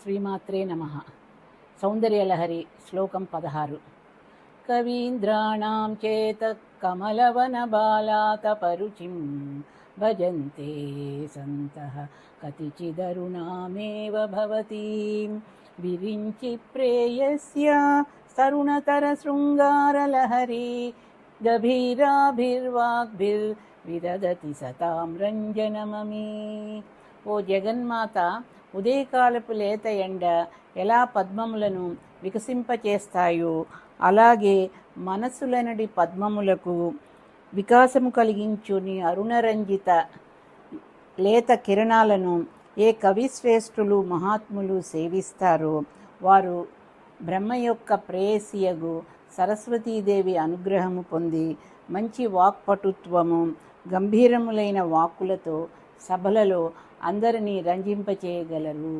శ్రీమాత్రే నమః. సౌందర్యలహరి శ్లోకం 16. కవీంద్రాణం చేత కమలవనబాలాతపరుచిం భజంతే సంతః కతిచిదరుణామేవ భవతీం విరించి ప్రేయస్య తరుణతరశృంగారలహరి గభీరాభిర్వాగ్భిర్విదదతి సతాం రంజనమమీ. ఓ జగన్మాత, ఉదయకాలపు లేత ఎండ ఎలా పద్మములను వికసింపచేస్తాయో అలాగే మనసులనడి పద్మములకు వికాసము కలిగించుని అరుణరంజిత లేత కిరణాలను ఏ కవిశ్రేష్ఠులు మహాత్ములు సేవిస్తారో వారు బ్రహ్మ యొక్క ప్రేయసియగు సరస్వతీదేవి అనుగ్రహము పొంది మంచి వాక్పటుత్వము గంభీరములైన వాక్కులతో సభలలో అందరినీ రంజింపచేయగలరు.